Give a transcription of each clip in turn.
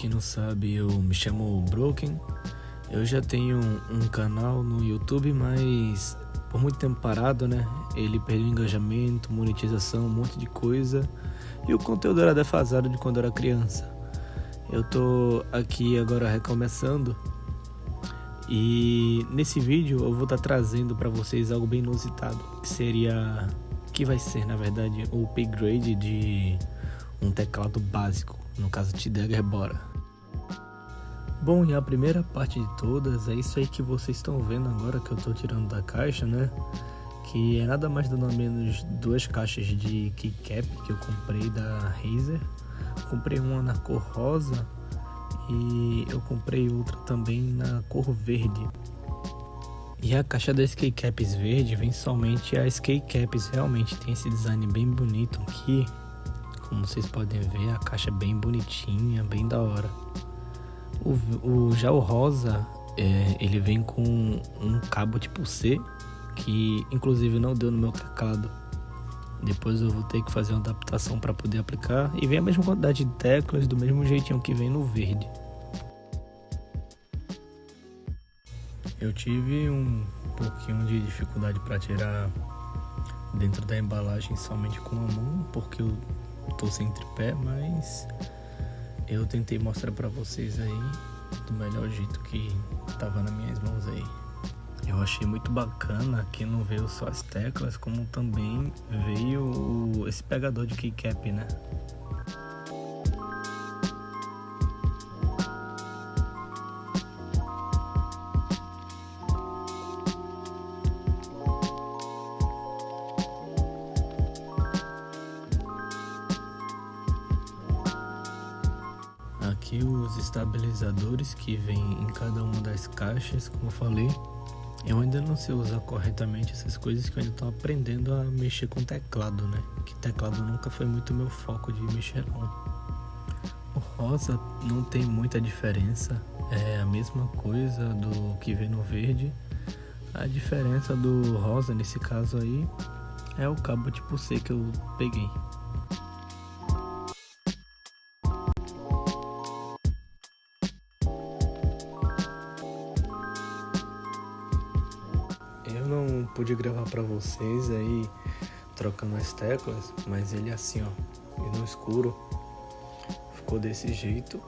quem não sabe, eu me chamo Broken. Eu já tenho um canal no YouTube, mas por muito tempo parado, né? Ele perdeu engajamento, monetização, um monte de coisa. E o conteúdo era defasado de quando eu era criança. Eu tô aqui agora recomeçando. E nesse vídeo eu vou estar trazendo para vocês algo bem inusitado. Que vai ser, na verdade, o upgrade de um teclado básico. No caso, T-Dagger Bora. Bom, e a primeira parte de todas é isso aí que vocês estão vendo agora que eu tô tirando da caixa, né? Que é nada mais nada menos duas caixas de keycap que eu comprei da Razer. Comprei uma na cor rosa e eu comprei outra também na cor verde. E a caixa das keycaps verde vem somente as keycaps. Realmente tem esse design bem bonito aqui. Como vocês podem ver, a caixa é bem bonitinha, bem da hora. Já o rosa, ele vem com um cabo tipo C, que inclusive não deu no meu teclado. Depois eu vou ter que fazer uma adaptação para poder aplicar. E vem a mesma quantidade de teclas, do mesmo jeitinho que vem no verde. Eu tive um pouquinho de dificuldade para tirar dentro da embalagem somente com a mão, porque eu tô sem tripé, mas eu tentei mostrar para vocês aí do melhor jeito que tava nas minhas mãos aí. Eu achei muito bacana que não veio só as teclas, como também veio esse pegador de keycap, né? Aqui os estabilizadores que vem em cada uma das caixas, como eu falei. Eu ainda não sei usar corretamente essas coisas, que eu ainda estou aprendendo a mexer com teclado, né? Que teclado nunca foi muito meu foco de mexer não. O rosa não tem muita diferença, é a mesma coisa do que vem no verde. A diferença do rosa nesse caso aí é o cabo tipo C que eu peguei. Eu não pude gravar pra vocês aí trocando as teclas, mas ele assim, ó, e no escuro ficou desse jeito.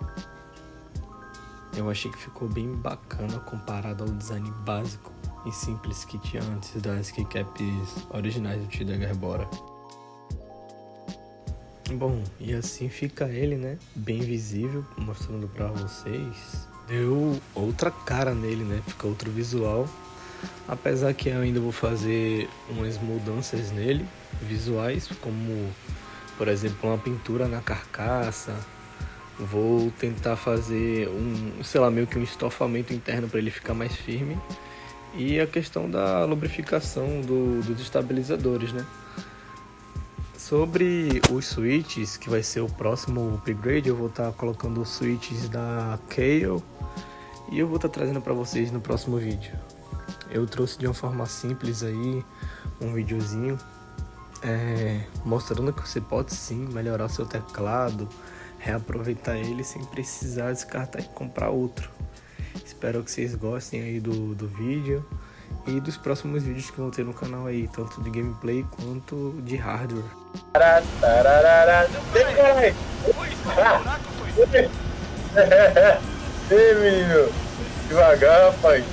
Eu achei que ficou bem bacana comparado ao design básico e simples que tinha antes das keycaps originais do T-Dagger Bora. Bom, e assim fica ele, né, bem visível, mostrando pra vocês. Deu outra cara nele, né, fica outro visual. Apesar que eu ainda vou fazer umas mudanças nele, visuais, como por exemplo uma pintura na carcaça. Vou tentar fazer meio que um estofamento interno para ele ficar mais firme. E a questão da lubrificação dos estabilizadores, né? Sobre os switches, que vai ser o próximo upgrade, eu vou estar colocando os switches da Kailh e eu vou estar trazendo para vocês no próximo vídeo. Eu trouxe de uma forma simples aí um videozinho mostrando que você pode sim melhorar seu teclado, reaproveitar ele sem precisar descartar e comprar outro. Espero que vocês gostem aí do vídeo e dos próximos vídeos que vão ter no canal aí, tanto de gameplay quanto de hardware. Ei, menino, devagar, rapaz.